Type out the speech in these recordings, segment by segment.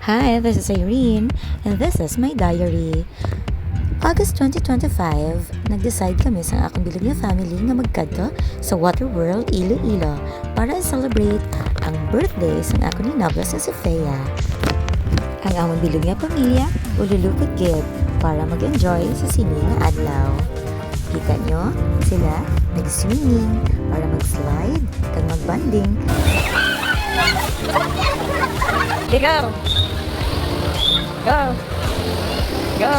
Hi, this is Irene, and this is my diary. August 2025, nag-decide kami sa akong bilog nga family nga magkadto sa Waterworld Iloilo para celebrate ang birthday sa ako ni Nobla sa Sofia. Ang among bilog nga pamilya, ululupot gid para mag-enjoy sa sini nga adlaw. Kita nyo, sila nag-swimming para mag-slide kag mag-banding. Go! Go! Go!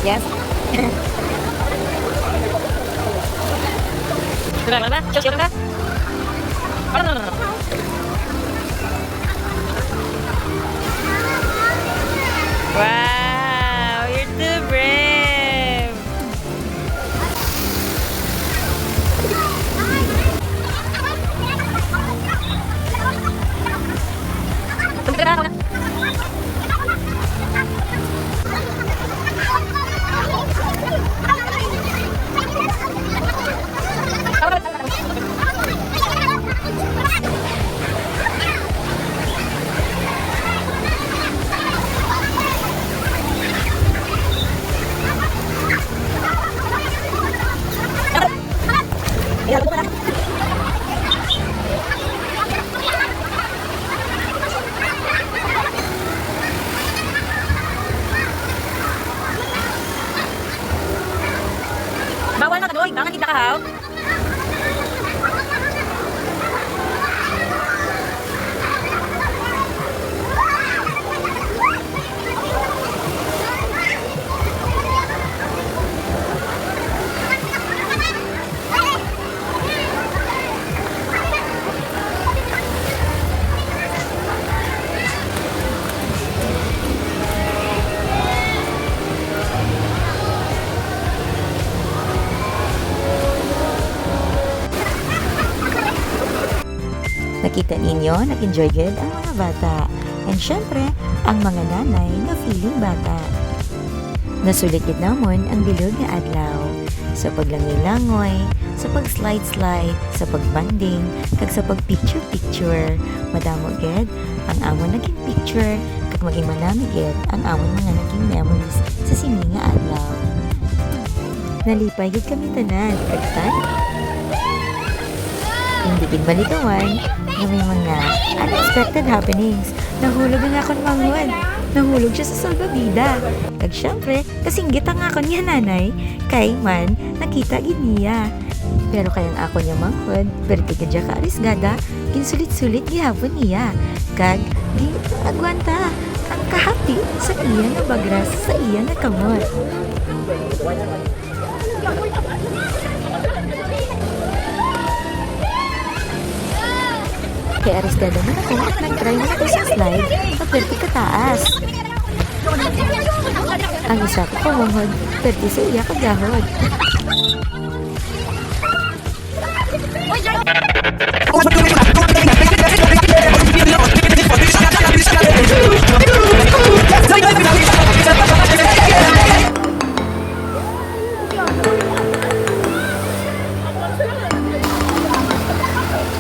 Yes. Sudah mana? Sudah. Wow, you're too brave. Bawal na kadoy, baka kita kahaw. Nakita ninyo, nag-enjoy good ang mga bata. And syempre, ang mga nanay na feeling bata. Nasulit gid namon ang bilog nga adlaw. Sa paglangoy-langoy, sa pag-slide-slide, sa pagbanding, kag sa pag-picture-picture. Madamo gid ang amon naging picture, kag maging manami gid ang amon mga naging memories sa sini nga adlaw. Nalipay gid kami tanan, kag hindi gid malikawan na may mga unexpected happenings. Nahulog ang akong manghod. Nahulog siya sa salbabida. Kag syempre, kasinggit ang akon niya nanay. Kay man, nakita gid niya. Pero kayang ako niya manghod, perti ka dya kaarisgada, ginsulit-sulit gihapon niya. Kag, di agwanta ang kahapi sa iya na bagras sa iya na kamot. Kaya arisgada na ako, nag-try na ako sa slide, pagperti ka taas. Ang isa ko kumungod, perti sa iya kagahod.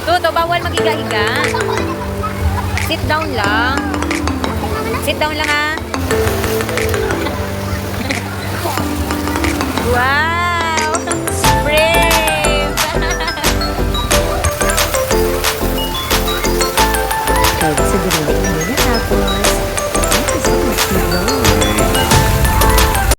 Tuto, bawal magiga-higa. Sit down lang. Sit down lang, ha. Wow! Brave! Kaya sa dinili niya na tapos,